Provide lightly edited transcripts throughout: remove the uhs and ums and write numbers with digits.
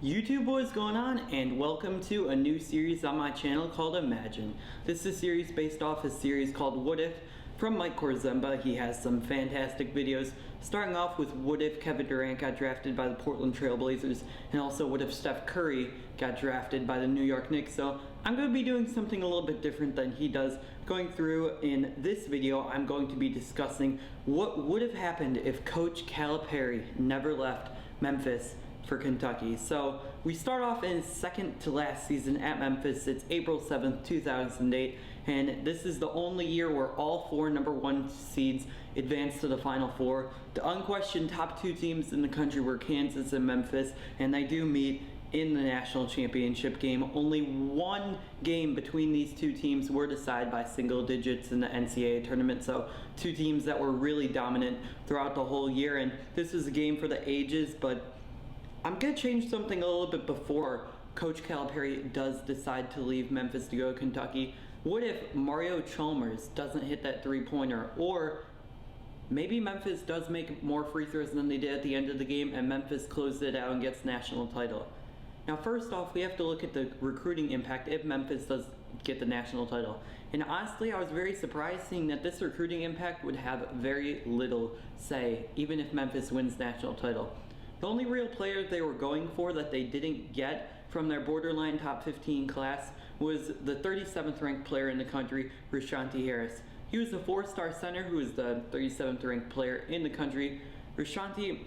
YouTube, what is going on, and welcome to a new series on my channel called Imagine. This is a series based off a series called What If from Mike Korzemba. He has some fantastic videos, starting off with what if Kevin Durant got drafted by the Portland Trail Blazers, and also what if Steph Curry got drafted by the New York Knicks. So I'm going to be doing something a little bit different than he does. Going through in this video, I'm going to be discussing what would have happened if Coach Calipari never left Memphis for Kentucky. So we start off in second to last season at Memphis. It's April 7th, 2008, and this is the only year where all four #1 seeds advanced to the Final Four. The unquestioned top two teams in the country were Kansas and Memphis, and they do meet in the national championship game. Only one game between these two teams were decided by single digits in the NCAA tournament, so two teams that were really dominant throughout the whole year, and this is a game for the ages. But I'm going to change something a little bit before Coach Calipari does decide to leave Memphis to go to Kentucky. What if Mario Chalmers doesn't hit that three-pointer? Or maybe Memphis does make more free throws than they did at the end of the game, and Memphis closes it out and gets national title. Now, first off, we have to look at the recruiting impact if Memphis does get the national title. And honestly, I was very surprised seeing that this recruiting impact would have very little say, even if Memphis wins national title. The only real player they were going for that they didn't get from their borderline top 15 class was the 37th ranked player in the country, Rashanti Harris. He was a 4-star center who was the 37th ranked player in the country. Rashanti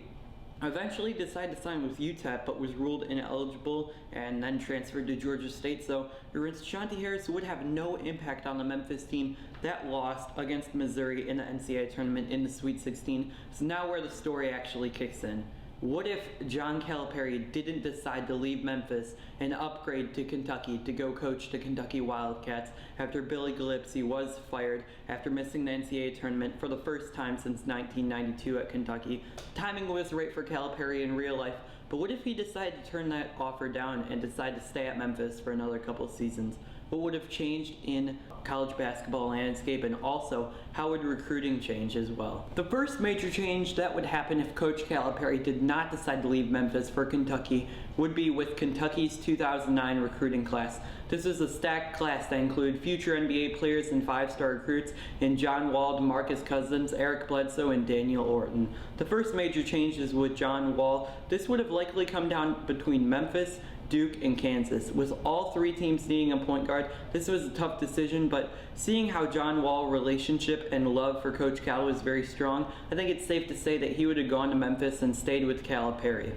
eventually decided to sign with UTEP, but was ruled ineligible and then transferred to Georgia State. So Rashanti Harris would have no impact on the Memphis team that lost against Missouri in the NCAA tournament in the Sweet 16. So now where the story actually kicks in. What if John Calipari didn't decide to leave Memphis and upgrade to Kentucky to go coach the Kentucky Wildcats after Billy Gillespie was fired after missing the NCAA tournament for the first time since 1992 at Kentucky? Timing was right for Calipari in real life, but what if he decided to turn that offer down and decide to stay at Memphis for another couple seasons? What would have changed in college basketball landscape, and also how would recruiting change as well? The first major change that would happen if Coach Calipari did not decide to leave Memphis for Kentucky would be with Kentucky's 2009 recruiting class. This is a stacked class that included future NBA players and 5-star recruits in John Wall, DeMarcus Cousins, Eric Bledsoe, and Daniel Orton. The first major change is with John Wall. This would have likely come down between Memphis, Duke, and Kansas. With all three teams needing a point guard, this was a tough decision, but seeing how John Wall's relationship and love for Coach Cal was very strong, I think it's safe to say that he would have gone to Memphis and stayed with Calipari.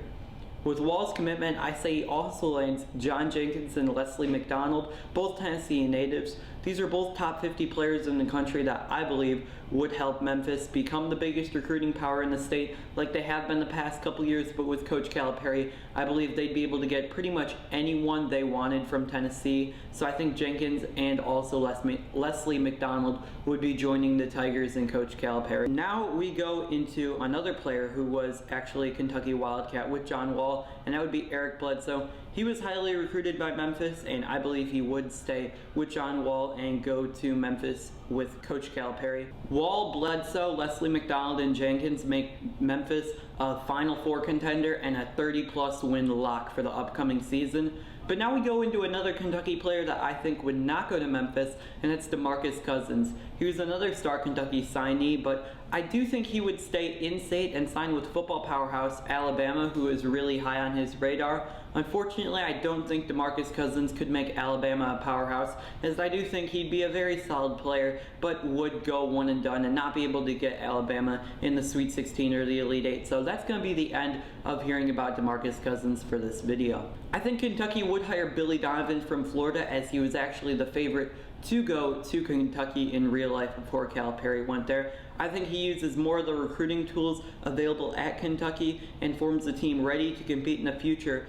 With Wall's commitment, I say he also lands John Jenkins and Leslie McDonald, both Tennessee natives. These are both top 50 players in the country that I believe would help Memphis become the biggest recruiting power in the state like they have been the past couple years. But with Coach Calipari, I believe they'd be able to get pretty much anyone they wanted from Tennessee. So I think Jenkins and also Leslie McDonald would be joining the Tigers and Coach Calipari. Now we go into another player who was actually a Kentucky Wildcat with John Wall, and that would be Eric Bledsoe. He was highly recruited by Memphis, and I believe he would stay with John Wall and go to Memphis with Coach Calipari. Wall, Bledsoe, Leslie McDonald, and Jenkins make Memphis a Final Four contender and a 30-plus win lock for the upcoming season. But now we go into another Kentucky player that I think would not go to Memphis, and it's DeMarcus Cousins. He was another star Kentucky signee, but I do think he would stay in-state and sign with football powerhouse Alabama, who is really high on his radar. Unfortunately, I don't think DeMarcus Cousins could make Alabama a powerhouse, as I do think he'd be a very solid player, but would go one and done and not be able to get Alabama in the Sweet 16 or the Elite 8. So that's going to be the end of hearing about DeMarcus Cousins for this video. I think Kentucky would hire Billy Donovan from Florida, as he was actually the favorite to go to Kentucky in real life before Calipari went there. I think he uses more of the recruiting tools available at Kentucky and forms a team ready to compete in the future.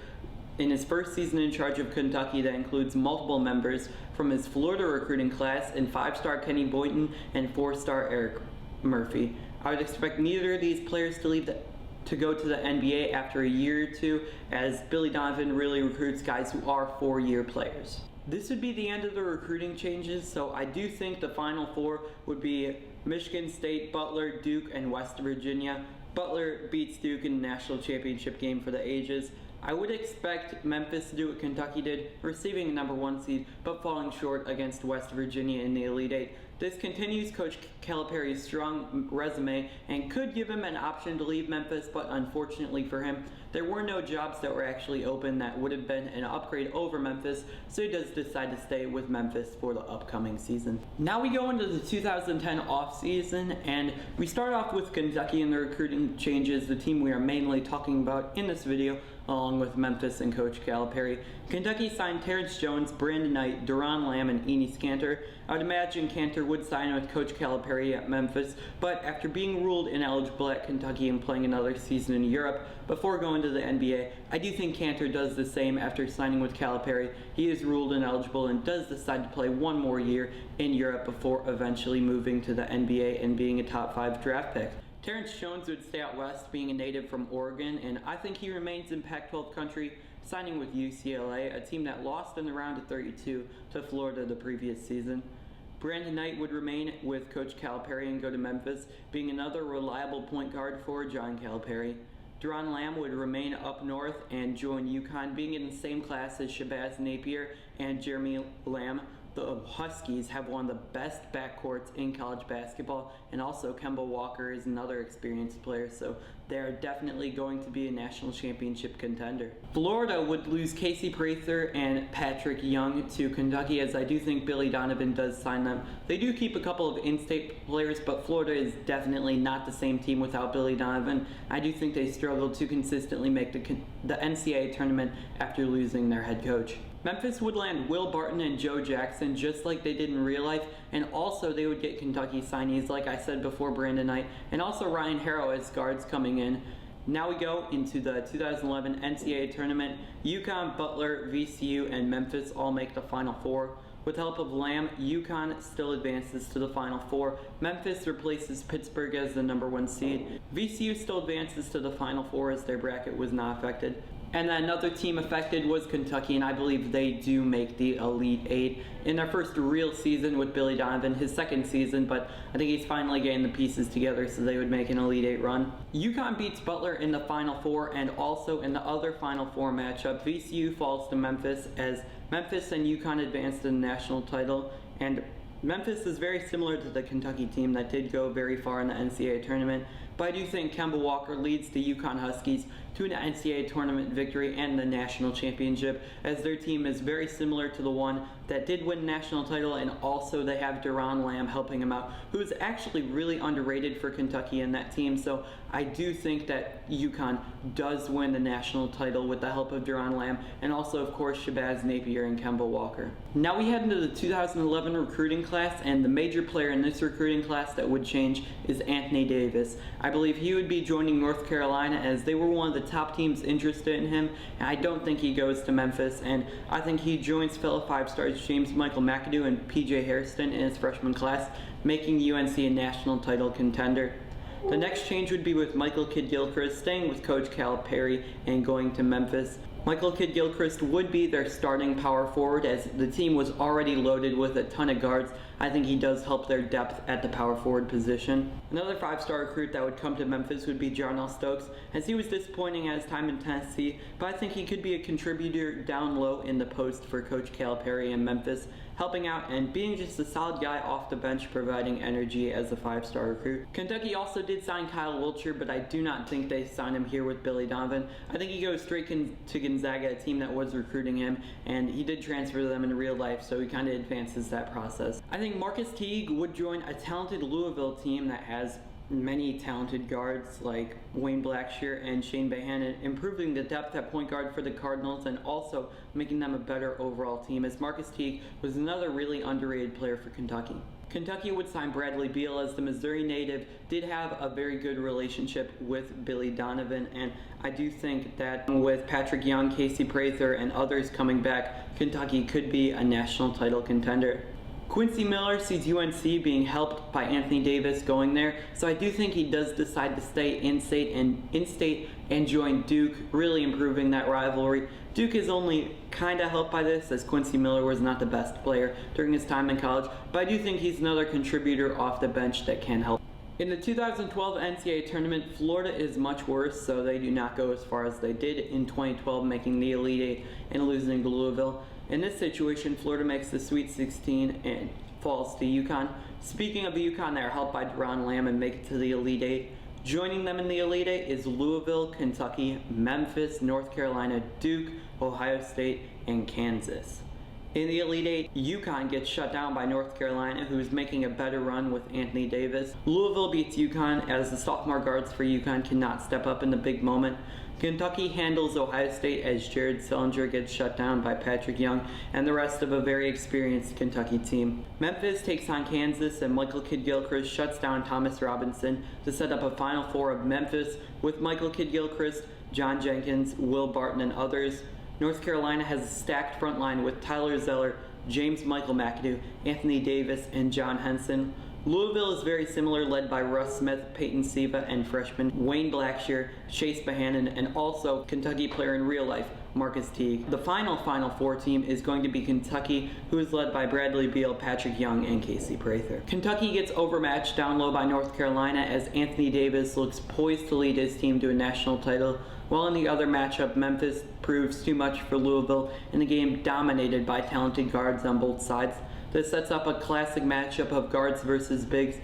In his first season in charge of Kentucky, that includes multiple members from his Florida recruiting class and 5-star Kenny Boynton and 4-star Eric Murphy. I would expect neither of these players to go to the NBA after a year or two, as Billy Donovan really recruits guys who are 4-year players. This would be the end of the recruiting changes, so I do think the Final Four would be Michigan State, Butler, Duke, and West Virginia. Butler beats Duke in the national championship game for the ages. I would expect Memphis to do what Kentucky did, receiving a number 1 seed, but falling short against West Virginia in the Elite Eight. This continues Coach Calipari's strong resume and could give him an option to leave Memphis, but unfortunately for him, there were no jobs that were actually open that would have been an upgrade over Memphis, so he does decide to stay with Memphis for the upcoming season. Now we go into the 2010 offseason, and we start off with Kentucky and the recruiting changes, the team we are mainly talking about in this video, along with Memphis and Coach Calipari. Kentucky signed Terrence Jones, Brandon Knight, Duron Lamb, and Eni Skanter. I would imagine Cantor would sign with Coach Calipari at Memphis, but after being ruled ineligible at Kentucky and playing another season in Europe before going to the NBA, I do think Cantor does the same after signing with Calipari. He is ruled ineligible and does decide to play one more year in Europe before eventually moving to the NBA and being a top 5 draft pick. Terrence Jones would stay out west, being a native from Oregon, and I think he remains in Pac-12 country, signing with UCLA, a team that lost in the round of 32 to Florida the previous season. Brandon Knight would remain with Coach Calipari and go to Memphis, being another reliable point guard for John Calipari. Duron Lamb would remain up north and join UConn, being in the same class as Shabazz Napier and Jeremy Lamb. The Huskies have one of the best backcourts in college basketball, and also Kemba Walker is another experienced player, so they're definitely going to be a national championship contender. Florida would lose Casey Prather and Patrick Young to Kentucky, as I do think Billy Donovan does sign them. They do keep a couple of in-state players, but Florida is definitely not the same team without Billy Donovan. I do think they struggled to consistently make the NCAA tournament after losing their head coach. Memphis would land Will Barton and Joe Jackson just like they did in real life, and also they would get Kentucky signees, like I said before, Brandon Knight, and also Ryan Harrow as guards coming in. Now we go into the 2011 NCAA tournament. UConn, Butler, VCU, and Memphis all make the Final Four. With the help of Lamb, UConn still advances to the Final Four. Memphis replaces Pittsburgh as the number 1 seed. VCU still advances to the Final Four as their bracket was not affected. And then another team affected was Kentucky, and I believe they do make the Elite Eight in their first real season with Billy Donovan, his second season, but I think he's finally getting the pieces together so they would make an Elite Eight run. UConn beats Butler in the Final Four, and also in the other Final Four matchup, VCU falls to Memphis as Memphis and UConn advance to the national title, and Memphis is very similar to the Kentucky team that did go very far in the NCAA tournament, but I do think Kemba Walker leads the UConn Huskies to an NCAA tournament victory and the national championship, as their team is very similar to the one that did win the national title, and also they have Duron Lamb helping him out, who is actually really underrated for Kentucky in that team. So I do think that UConn does win the national title with the help of Duron Lamb, and also of course Shabazz Napier and Kemba Walker. Now we head into the 2011 recruiting class, and the major player in this recruiting class that would change is Anthony Davis. I believe he would be joining North Carolina, as they were one of the top teams interested in him, and I don't think he goes to Memphis, and I think he joins fellow 5-stars James Michael McAdoo and PJ Hairston in his freshman class, making UNC a national title contender. The next change would be with Michael Kidd-Gilchrist staying with Coach Calipari and going to Memphis. Michael Kidd-Gilchrist would be their starting power forward, as the team was already loaded with a ton of guards. I think he does help their depth at the power forward position. Another 5-star recruit that would come to Memphis would be Jarnell Stokes, as he was disappointing at his time in Tennessee, but I think he could be a contributor down low in the post for Coach Calipari in Memphis, helping out and being just a solid guy off the bench, providing energy as a 5-star recruit. Kentucky also did sign Kyle Wiltshire, but I do not think they signed him here with Billy Donovan. I think he goes straight to Gonzaga, a team that was recruiting him, and he did transfer to them in real life, so he kind of advances that process. I think Marcus Teague would join a talented Louisville team that has many talented guards like Wayne Blackshear and Shane Bohannon, improving the depth at point guard for the Cardinals and also making them a better overall team, as Marcus Teague was another really underrated player for Kentucky. Kentucky would sign Bradley Beal, as the Missouri native did have a very good relationship with Billy Donovan, and I do think that with Patrick Young, Casey Prather, and others coming back, Kentucky could be a national title contender. Quincy Miller sees UNC being helped by Anthony Davis going there, so I do think he does decide to stay in-state and join Duke, really improving that rivalry. Duke is only kind of helped by this, as Quincy Miller was not the best player during his time in college, but I do think he's another contributor off the bench that can help. In the 2012 NCAA tournament, Florida is much worse, so they do not go as far as they did in 2012, making the Elite Eight and losing to Louisville. In this situation, Florida makes the Sweet 16 and falls to UConn. Speaking of the UConn, they are helped by Deron Lamb and make it to the Elite Eight. Joining them in the Elite Eight is Louisville, Kentucky, Memphis, North Carolina, Duke, Ohio State, and Kansas. In the Elite Eight, UConn gets shut down by North Carolina, who's making a better run with Anthony Davis. Louisville beats UConn as the sophomore guards for UConn cannot step up in the big moment. Kentucky handles Ohio State as Jared Sullinger gets shut down by Patrick Young and the rest of a very experienced Kentucky team. Memphis takes on Kansas and Michael Kidd-Gilchrist shuts down Thomas Robinson to set up a Final Four of Memphis with Michael Kidd-Gilchrist, John Jenkins, Will Barton, and others. North Carolina has a stacked front line with Tyler Zeller, James Michael McAdoo, Anthony Davis, and John Henson. Louisville is very similar, led by Russ Smith, Peyton Siva, and freshman Wayne Blackshear, Chase Bohannon, and also Kentucky player in real life, Marcus Teague. The final Four team is going to be Kentucky, who is led by Bradley Beal, Patrick Young, and Casey Prather. Kentucky gets overmatched down low by North Carolina as Anthony Davis looks poised to lead his team to a national title, while in the other matchup, Memphis proves too much for Louisville in a game dominated by talented guards on both sides. This sets up a classic matchup of guards versus bigs.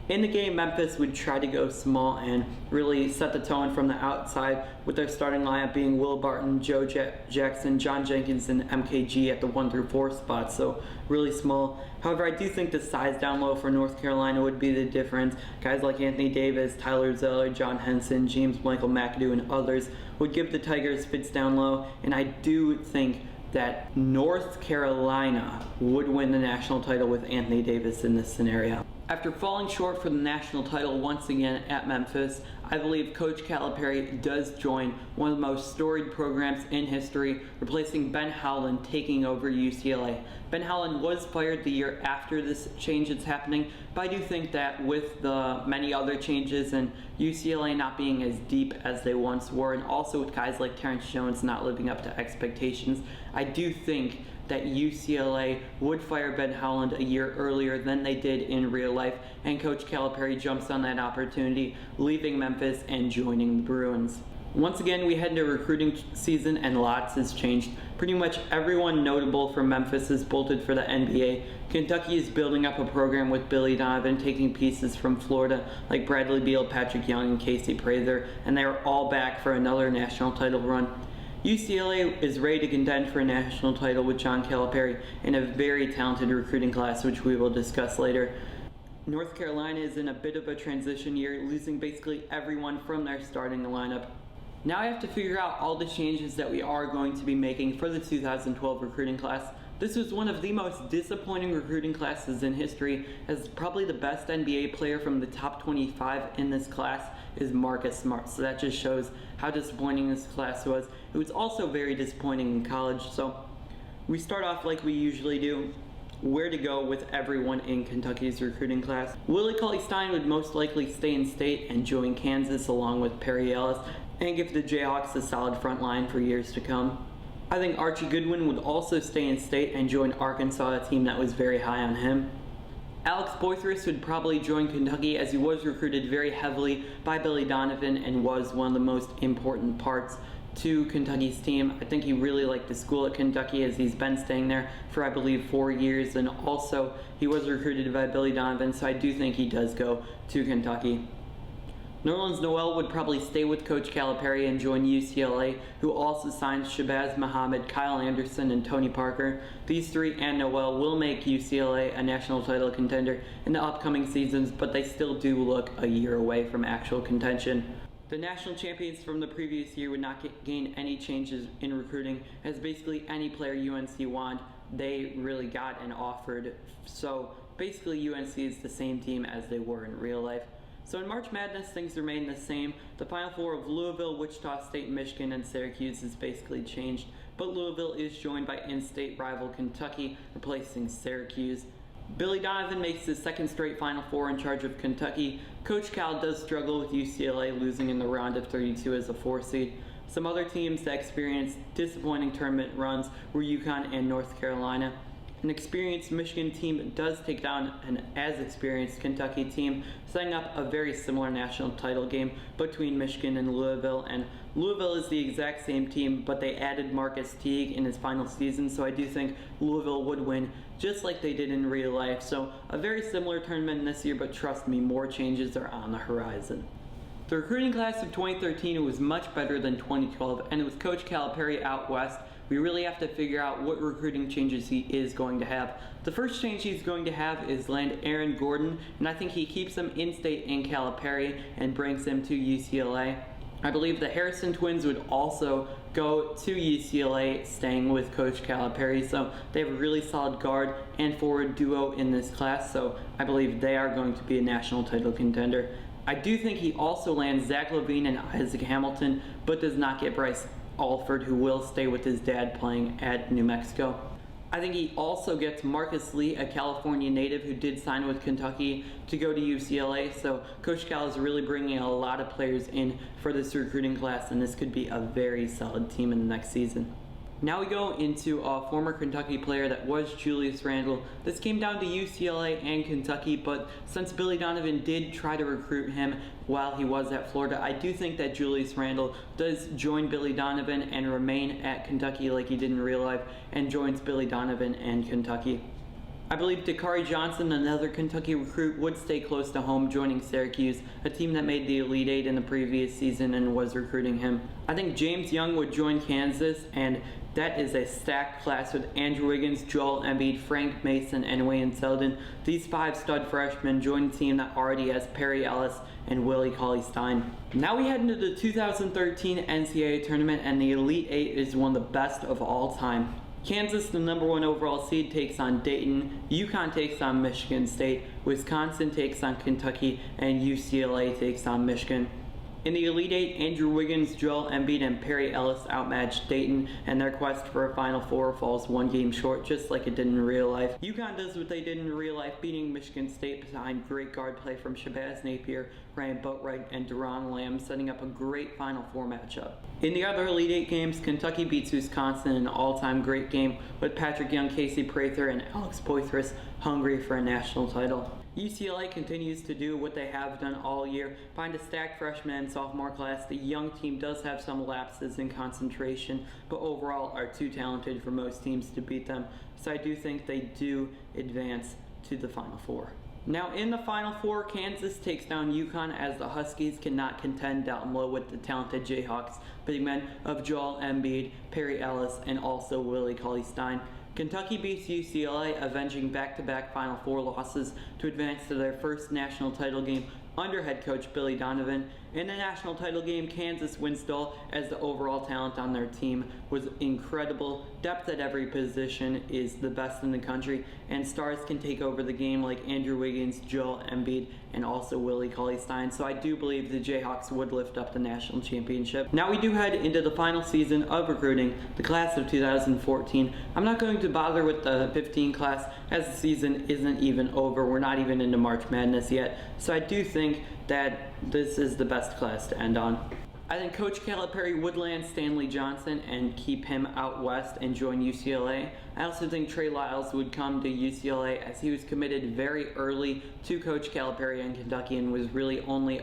In the game, Memphis would try to go small and really set the tone from the outside, with their starting lineup being Will Barton, Joe Jackson, John Jenkins, and MKG at the 1 through 4 spots, so really small. However, I do think the size down low for North Carolina would be the difference. Guys like Anthony Davis, Tyler Zeller, John Henson, James Michael McAdoo, and others would give the Tigers fits down low, and I do think that North Carolina would win the national title with Anthony Davis in this scenario. After falling short for the national title once again at Memphis, I believe Coach Calipari does join one of the most storied programs in history, replacing Ben Howland taking over UCLA. Ben Howland was fired the year after this change is happening, but I do think that with the many other changes and UCLA not being as deep as they once were, and also with guys like Terrence Jones not living up to expectations, I do think that UCLA would fire Ben Howland a year earlier than they did in real life, and Coach Calipari jumps on that opportunity, leaving Memphis and joining the Bruins. Once again, we head into recruiting season and lots has changed. Pretty much everyone notable from Memphis is bolted for the NBA. Kentucky is building up a program with Billy Donovan, taking pieces from Florida like Bradley Beal, Patrick Young, and Casey Prather, and they are all back for another national title run. UCLA is ready to contend for a national title with John Calipari in a very talented recruiting class, which we will discuss later. North Carolina is in a bit of a transition year, losing basically everyone from their starting lineup. Now I have to figure out all the changes that we are going to be making for the 2012 recruiting class. This was one of the most disappointing recruiting classes in history, as probably the best NBA player from the top 25 in this class is Marcus Smart. So that just shows how disappointing this class was. It was also very disappointing in college. So we start off like we usually do. Where to go with everyone in Kentucky's recruiting class. Willie Cauley-Stein would most likely stay in state and join Kansas along with Perry Ellis and give the Jayhawks a solid front line for years to come. I think Archie Goodwin would also stay in state and join Arkansas, a team that was very high on him. Alex Boythorst would probably join Kentucky, as he was recruited very heavily by Billy Donovan and was one of the most important parts to Kentucky's team. I think he really liked the school at Kentucky, as he's been staying there for I believe 4 years, and also he was recruited by Billy Donovan, so I do think he does go to Kentucky. Nerlens Noel would probably stay with Coach Calipari and join UCLA, who also signed Shabazz Muhammad, Kyle Anderson, and Tony Parker. These three and Noel will make UCLA a national title contender in the upcoming seasons, but they still do look a year away from actual contention. The national champions from the previous year would not gain any changes in recruiting, as basically any player UNC wanted, they really got and offered. So basically UNC is the same team as they were in real life. So in March Madness, things remain the same. The Final Four of Louisville, Wichita State, Michigan, and Syracuse is basically changed, but Louisville is joined by in-state rival Kentucky, replacing Syracuse. Billy Donovan makes his second straight Final Four in charge of Kentucky. Coach Cal does struggle with UCLA, losing in the round of 32 as a 4 seed. Some other teams that experienced disappointing tournament runs were UConn and North Carolina. an experienced Michigan team does take down an as experienced Kentucky team, setting up a very similar national title game between Michigan and Louisville. And Louisville is the exact same team, but they added Marcus Teague in his final season, so I do think Louisville would win just like they did in real life. So a very similar tournament this year, but trust me, more changes are on the horizon. The recruiting class of 2013 was much better than 2012, and with Coach Calipari out west, we really have to figure out what recruiting changes he is going to have. The first change he's going to have is land Aaron Gordon, and I think he keeps him in-state in Calipari and brings him to UCLA. I believe the Harrison twins would also go to UCLA, staying with Coach Calipari, so they have a really solid guard and forward duo in this class, so I believe they are going to be a national title contender. I do think he also lands Zach Levine and Isaac Hamilton, but does not get Bryce Alford, who will stay with his dad playing at New Mexico. I think he also gets Marcus Lee, a California native who did sign with Kentucky, to go to UCLA. So Coach Cal is really bringing a lot of players in for this recruiting class, and this could be a very solid team in the next season. Now we go into a former Kentucky player that was Julius Randle. This came down to UCLA and Kentucky, but since Billy Donovan did try to recruit him while he was at Florida, I do think that Julius Randle does join Billy Donovan and remain at Kentucky like he did in real life, and joins Billy Donovan and Kentucky. I believe Dakari Johnson, another Kentucky recruit, would stay close to home, joining Syracuse, a team that made the Elite Eight in the previous season and was recruiting him. I think James Young would join Kansas, and that is a stacked class with Andrew Wiggins, Joel Embiid, Frank Mason, and Wayne Selden. These 5 stud freshmen join a team that already has Perry Ellis and Willie Cauley-Stein. Now we head into the 2013 NCAA tournament, and the Elite Eight is one of the best of all time. Kansas, the #1 overall seed, takes on Dayton, UConn takes on Michigan State, Wisconsin takes on Kentucky, and UCLA takes on Michigan. In the Elite Eight, Andrew Wiggins, Joel Embiid, and Perry Ellis outmatched Dayton, and their quest for a Final Four falls 1 game short, just like it did in real life. UConn does what they did in real life, beating Michigan State behind great guard play from Shabazz Napier, Ryan Boatwright, and Deron Lamb, setting up a great Final Four matchup. In the other Elite Eight games, Kentucky beats Wisconsin in an all-time great game, with Patrick Young, Casey Prather, and Alex Poitras hungry for a national title. UCLA continues to do what they have done all year, find a stacked freshman and sophomore class. The young team does have some lapses in concentration, but overall are too talented for most teams to beat them, so I do think they do advance to the Final Four. Now in the Final Four, Kansas takes down UConn as the Huskies cannot contend down low with the talented Jayhawks, big men of Joel Embiid, Perry Ellis, and also Willie Cauley-Stein. Kentucky beats UCLA, avenging back-to-back Final Four losses to advance to their first national title game under head coach Billy Donovan. In the national title game, Kansas wins dull as the overall talent on their team was incredible. Depth at every position is the best in the country, and stars can take over the game like Andrew Wiggins, Joel Embiid, and also Willie Cauley-Stein. So I do believe the Jayhawks would lift up the national championship. Now we do head into the final season of recruiting, the class of 2014. I'm not going to bother with the 15 class as the season isn't even over. We're not even into March Madness yet. So I do think that this is the best class to end on. I think Coach Calipari would land Stanley Johnson and keep him out west and join UCLA. I also think Trey Lyles would come to UCLA as he was committed very early to Coach Calipari in Kentucky and was really only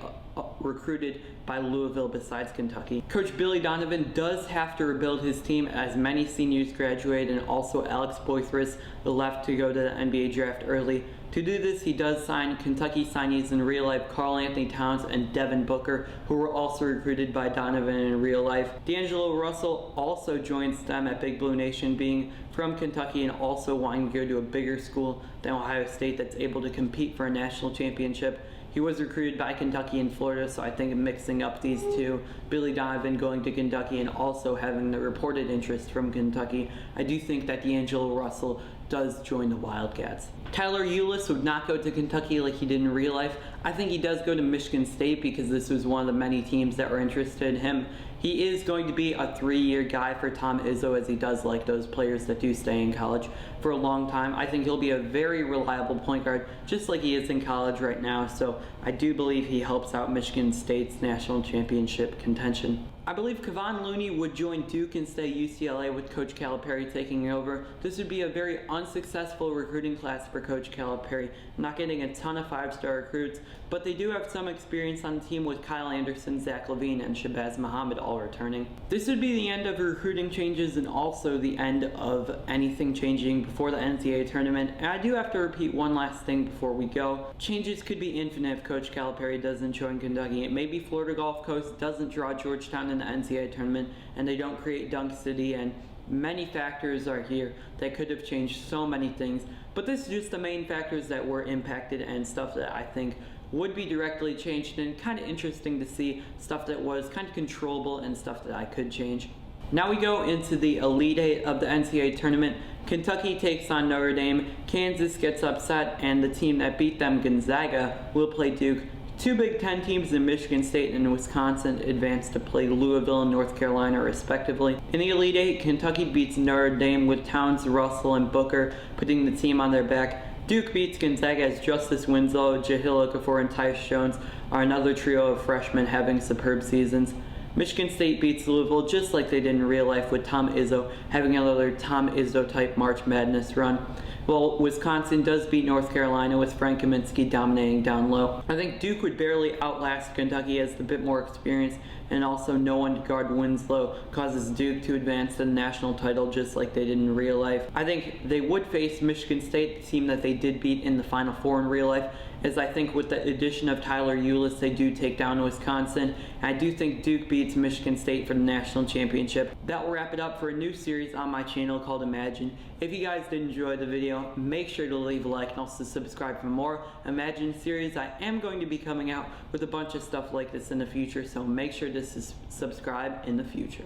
recruited by Louisville besides Kentucky. Coach Billy Donovan does have to rebuild his team as many seniors graduate, and also Alex Poitras left to go to the NBA draft early. To do this, he does sign Kentucky signees in real life, Karl Anthony Towns and Devin Booker, who were also recruited by Donovan in real life. D'Angelo Russell also joins them at Big Blue Nation, being from Kentucky and also wanting to go to a bigger school than Ohio State that's able to compete for a national championship. He was recruited by Kentucky and Florida, so I think mixing up these two, Billy Donovan going to Kentucky and also having the reported interest from Kentucky, I do think that D'Angelo Russell does join the Wildcats. Tyler Ulis would not go to Kentucky like he did in real life. I think he does go to Michigan State because this was one of the many teams that were interested in him. He is going to be a 3-year guy for Tom Izzo, as he does like those players that do stay in college for a long time. I think he'll be a very reliable point guard, just like he is in college right now, so I do believe he helps out Michigan State's national championship contention. I believe Kevon Looney would join Duke and stay UCLA with Coach Calipari taking over. This would be a very unsuccessful recruiting class for Coach Calipari, not getting a ton of 5-star recruits, but they do have some experience on the team with Kyle Anderson, Zach LaVine, and Shabazz Muhammad all returning. This would be the end of recruiting changes and also the end of anything changing before the NCAA tournament. And I do have to repeat one last thing before we go. Changes could be infinite if Coach Calipari doesn't join Kentucky. Maybe Florida Gulf Coast doesn't draw Georgetown in the NCAA tournament and they don't create Dunk City, and many factors are here that could have changed so many things. But this is just the main factors that were impacted and stuff that I think would be directly changed, and kind of interesting to see stuff that was kind of controllable and stuff that I could change. Now we go into the Elite Eight of the NCAA tournament. Kentucky takes on Notre Dame, Kansas gets upset, and the team that beat them, Gonzaga, will play Duke. Two Big Ten teams in Michigan State and Wisconsin advance to play Louisville and North Carolina respectively. In the Elite Eight, Kentucky beats Notre Dame with Towns, Russell, and Booker putting the team on their back. Duke beats Gonzaga as Justice Winslow, Jahlil Okafor, and Tyus Jones are another trio of freshmen having superb seasons. Michigan State beats Louisville just like they did in real life, with Tom Izzo having another Tom Izzo type March Madness run. Well, Wisconsin does beat North Carolina with Frank Kaminsky dominating down low. I think Duke would barely outlast Kentucky as the bit more experience, and also no one to guard Winslow causes Duke to advance to the national title just like they did in real life. I think they would face Michigan State, the team that they did beat in the Final Four in real life, as I think with the addition of Tyler Ulis, they do take down Wisconsin. And I do think Duke beats Michigan State for the national championship. That will wrap it up for a new series on my channel called Imagine. If you guys did enjoy the video, make sure to leave a like and also subscribe for more Imagine series. I am going to be coming out with a bunch of stuff like this in the future, so make sure to subscribe in the future.